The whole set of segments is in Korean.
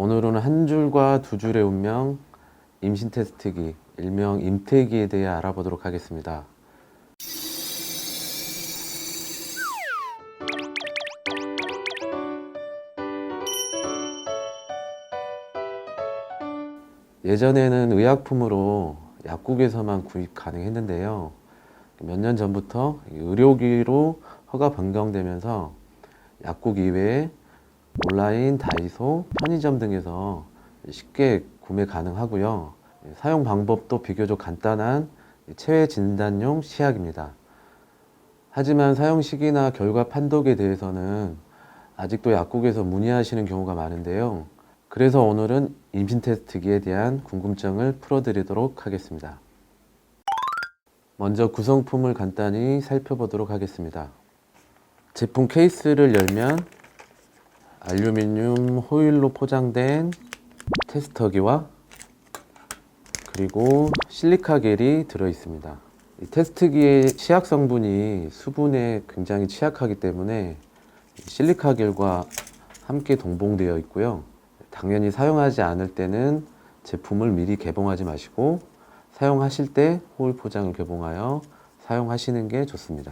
오늘은 한 줄과 두 줄의 운명, 임신 테스트기, 일명 임태기에 대해 알아보도록 하겠습니다. 예전에는 의약품으로 약국에서만 구입 가능했는데요. 몇 년 전부터 의료기로 허가 변경되면서 약국 이외에 온라인, 다이소, 편의점 등에서 쉽게 구매 가능하고요. 사용 방법도 비교적 간단한 체외 진단용 시약입니다. 하지만 사용 시기나 결과 판독에 대해서는 아직도 약국에서 문의하시는 경우가 많은데요. 그래서 오늘은 임신 테스트기에 대한 궁금증을 풀어드리도록 하겠습니다. 먼저 구성품을 간단히 살펴보도록 하겠습니다. 제품 케이스를 열면 알루미늄 호일로 포장된 테스터기와 그리고 실리카 겔이 들어 있습니다. 이 테스트기의 치약 성분이 수분에 굉장히 취약하기 때문에 실리카 겔과 함께 동봉되어 있고요. 당연히 사용하지 않을 때는 제품을 미리 개봉하지 마시고 사용하실 때 호일 포장을 개봉하여 사용하시는 게 좋습니다.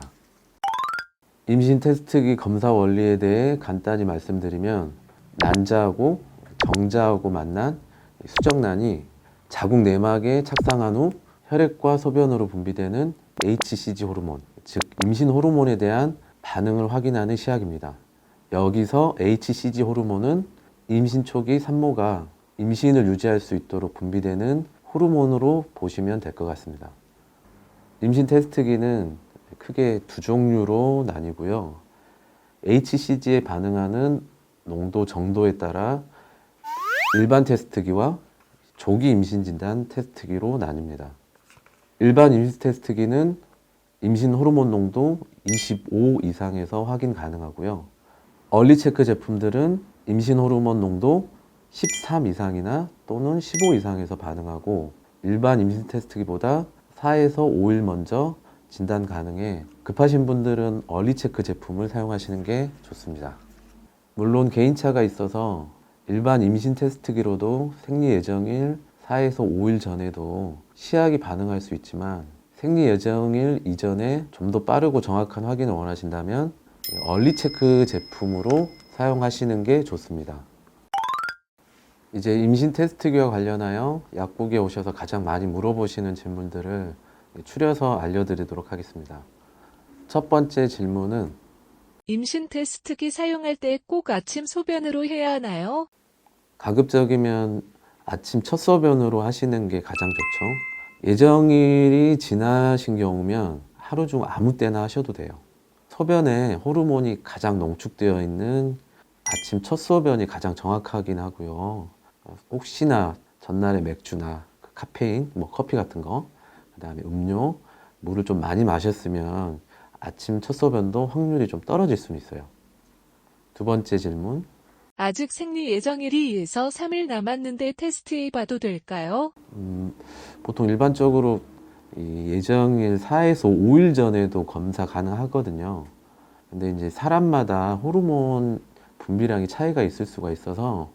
임신 테스트기 검사 원리에 대해 간단히 말씀드리면 난자하고 정자하고 만난 수정란이 자궁 내막에 착상한 후 혈액과 소변으로 분비되는 HCG 호르몬, 즉 임신 호르몬에 대한 반응을 확인하는 시약입니다. 여기서 HCG 호르몬은 임신 초기 산모가 임신을 유지할 수 있도록 분비되는 호르몬으로 보시면 될 것 같습니다. 임신 테스트기는 크게 두 종류로 나뉘고요. HCG에 반응하는 농도, 정도에 따라 일반 테스트기와 조기 임신 진단 테스트기로 나뉩니다. 일반 임신 테스트기는 임신 호르몬 농도 25 이상에서 확인 가능하고요. 얼리 체크 제품들은 임신 호르몬 농도 13 이상이나 또는 15 이상에서 반응하고 일반 임신 테스트기보다 4에서 5일 먼저 진단 가능해 급하신 분들은 얼리 체크 제품을 사용하시는 게 좋습니다. 물론 개인차가 있어서 일반 임신 테스트기로도 생리 예정일 4에서 5일 전에도 시약이 반응할 수 있지만 생리 예정일 이전에 좀 더 빠르고 정확한 확인을 원하신다면 얼리 체크 제품으로 사용하시는 게 좋습니다. 이제 임신 테스트기와 관련하여 약국에 오셔서 가장 많이 물어보시는 질문들을 추려서 알려드리도록 하겠습니다. 첫 번째 질문은 임신 테스트기 사용할 때 꼭 아침 소변으로 해야 하나요? 가급적이면 아침 첫 소변으로 하시는 게 가장 좋죠. 예정일이 지나신 경우면 하루 중 아무 때나 하셔도 돼요. 소변에 호르몬이 가장 농축되어 있는 아침 첫 소변이 가장 정확하긴 하고요. 혹시나 전날에 맥주나 카페인, 커피 같은 거, 그 다음에 음료, 물을 좀 많이 마셨으면 아침 첫 소변도 확률이 좀 떨어질 수는 있어요. 두 번째 질문. 아직 생리 예정일이 2에서 3일 남았는데 테스트해봐도 될까요? 보통 일반적으로 이 예정일 4에서 5일 전에도 검사 가능하거든요. 근데 이제 사람마다 호르몬 분비량이 차이가 있을 수가 있어서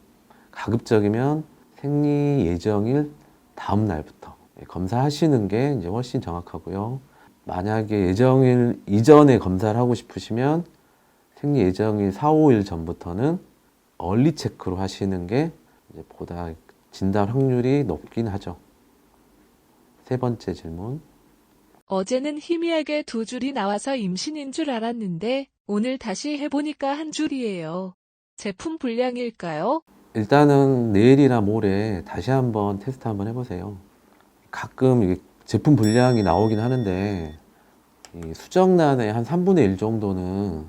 가급적이면 생리 예정일 다음 날부터 검사하시는 게 이제 훨씬 정확하고요. 만약에 예정일 이전에 검사를 하고 싶으시면 생리 예정일 4, 5일 전부터는 얼리 체크로 하시는 게 이제 보다 진단 확률이 높긴 하죠. 세 번째 질문. 어제는 희미하게 2줄이 나와서 임신인 줄 알았는데 오늘 다시 해보니까 한 줄이에요. 제품 불량일까요? 일단은 내일이나 모레 다시 한번 테스트 한번 해보세요. 가끔 이게 제품 분량이 나오긴 하는데 이 수정란의 한 3분의 1 정도는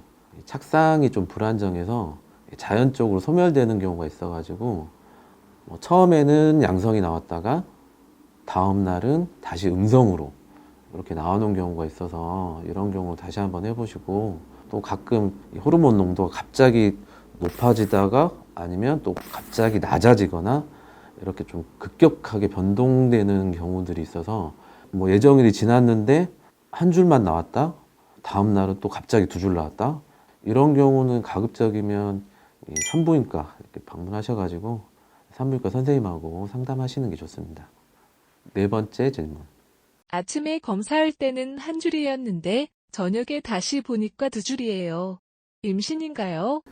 착상이 좀 불안정해서 자연적으로 소멸되는 경우가 있어가지고 처음에는 양성이 나왔다가 다음 날은 다시 음성으로 이렇게 나오는 경우가 있어서 이런 경우 다시 한번 해보시고, 또 가끔 이 호르몬 농도가 갑자기 높아지다가 아니면 또 갑자기 낮아지거나 이렇게 좀 급격하게 변동되는 경우들이 있어서 예정일이 지났는데 한 줄만 나왔다, 다음 날은 또 갑자기 2줄 나왔다, 이런 경우는 가급적이면 이 산부인과 이렇게 방문하셔가지고 산부인과 선생님하고 상담하시는 게 좋습니다. 네 번째 질문. 아침에 검사할 때는 한 줄이었는데 저녁에 다시 보니까 두 줄이에요. 임신인가요?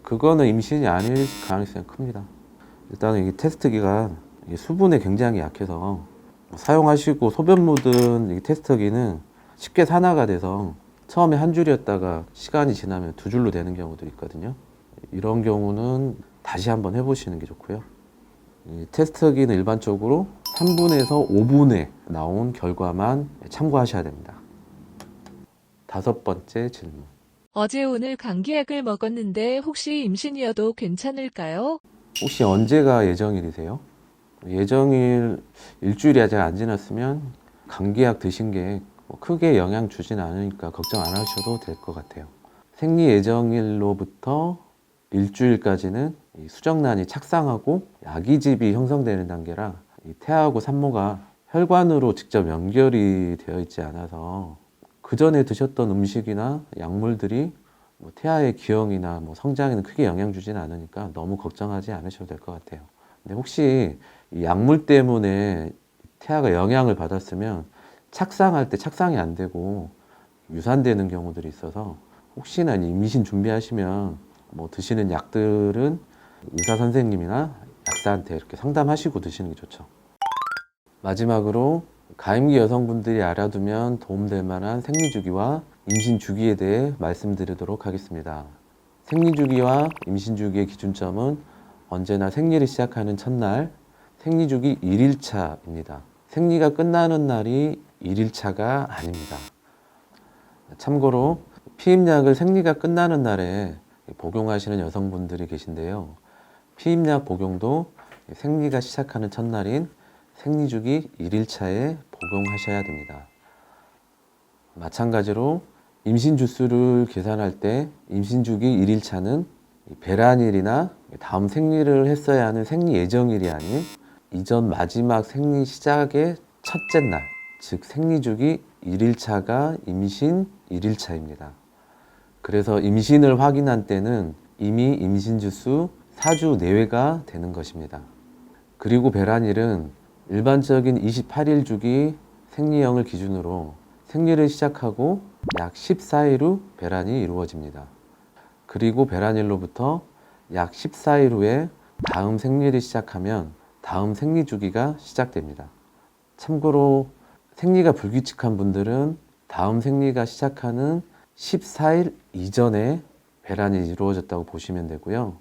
그거는 임신이 아닐 가능성이 큽니다. 일단은 이 테스트기가 이게 수분에 굉장히 약해서 사용하시고 소변 묻은 이 테스트기는 쉽게 산화가 돼서 처음에 한 줄이었다가 시간이 지나면 두 줄로 되는 경우도 있거든요. 이런 경우는 다시 한번 해보시는 게 좋고요. 이 테스트기는 일반적으로 3분에서 5분에 나온 결과만 참고하셔야 됩니다. 다섯 번째 질문. 어제 오늘 감기약을 먹었는데 혹시 임신이어도 괜찮을까요? 혹시 언제가 예정일이세요? 예정일 일주일이 아직 안 지났으면 감기약 드신 게뭐 크게 영향 주진 않으니까 걱정 안 하셔도 될 것 같아요. 생리 예정일로부터 일주일까지는 이 수정란이 착상하고 아기집이 형성되는 단계라 이 태아하고 산모가 혈관으로 직접 연결이 되어 있지 않아서 그 전에 드셨던 음식이나 약물들이 뭐 태아의 기형이나 뭐 성장에는 크게 영향 주지는 않으니까 너무 걱정하지 않으셔도 될 것 같아요. 근데 혹시 이 약물 때문에 태아가 영향을 받았으면 착상할 때 착상이 안 되고 유산되는 경우들이 있어서 혹시나 임신 준비하시면 뭐 드시는 약들은 의사 선생님이나 약사한테 이렇게 상담하시고 드시는 게 좋죠. 마지막으로 가임기 여성분들이 알아두면 도움될 만한 생리주기와 임신주기에 대해 말씀드리도록 하겠습니다. 생리주기와 임신주기의 기준점은 언제나 생리를 시작하는 첫날, 생리주기 1일차입니다. 생리가 끝나는 날이 1일차가 아닙니다. 참고로 피임약을 생리가 끝나는 날에 복용하시는 여성분들이 계신데요. 피임약 복용도 생리가 시작하는 첫날인 생리주기 1일차에 복용하셔야 됩니다. 마찬가지로 임신 주수를 계산할 때 임신주기 1일차는 배란일이나 다음 생리를 했어야 하는 생리 예정일이 아닌 이전 마지막 생리 시작의 첫째 날, 즉 생리주기 1일차가 임신 1일차입니다. 그래서 임신을 확인한 때는 이미 임신 주수 4주 내외가 되는 것입니다. 그리고 배란일은 일반적인 28일 주기 생리형을 기준으로 생리를 시작하고 약 14일 후 배란이 이루어집니다. 그리고 배란일로부터 약 14일 후에 다음 생리를 시작하면 다음 생리 주기가 시작됩니다. 참고로 생리가 불규칙한 분들은 다음 생리가 시작하는 14일 이전에 배란이 이루어졌다고 보시면 되고요.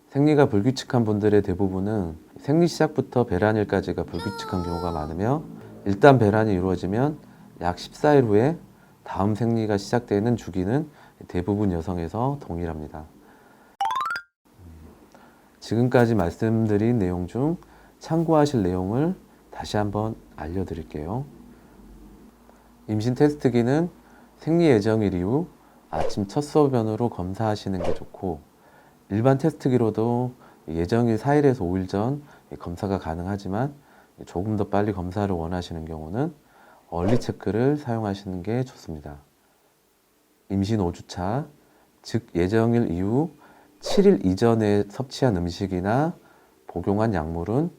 생리가 불규칙한 분들의 대부분은 생리 시작부터 배란일까지가 불규칙한 경우가 많으며 일단 배란이 이루어지면 약 14일 후에 다음 생리가 시작되는 주기는 대부분 여성에서 동일합니다. 지금까지 말씀드린 내용 중 참고하실 내용을 다시 한번 알려드릴게요. 임신 테스트기는 생리 예정일 이후 아침 첫 소변으로 검사하시는 게 좋고 일반 테스트기로도 예정일 4일에서 5일 전 검사가 가능하지만 조금 더 빨리 검사를 원하시는 경우는 얼리 체크를 사용하시는 게 좋습니다. 임신 5주차, 즉 예정일 이후 7일 이전에 섭취한 음식이나 복용한 약물은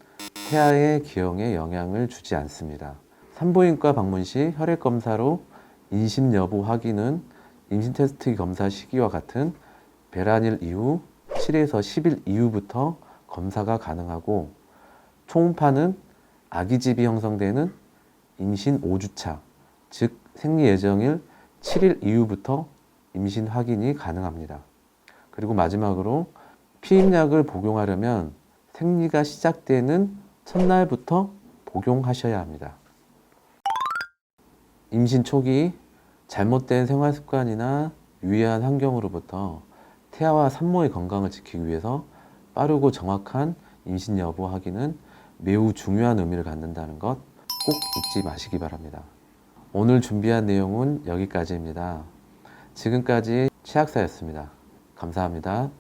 태아의 기형에 영향을 주지 않습니다. 산부인과 방문 시 혈액 검사로 인심 여부 확인은 임신 테스트 검사 시기와 같은 배란일 이후 7에서 10일 이후부터 검사가 가능하고 초음파는 아기집이 형성되는 임신 5주차, 즉 생리 예정일 7일 이후부터 임신 확인이 가능합니다. 그리고 마지막으로 피임약을 복용하려면 생리가 시작되는 첫날부터 복용하셔야 합니다. 임신 초기 잘못된 생활 습관이나 유해한 환경으로부터 태아와 산모의 건강을 지키기 위해서 빠르고 정확한 임신 여부 확인은 매우 중요한 의미를 갖는다는 것 꼭 잊지 마시기 바랍니다. 오늘 준비한 내용은 여기까지입니다. 지금까지 최학사였습니다. 감사합니다.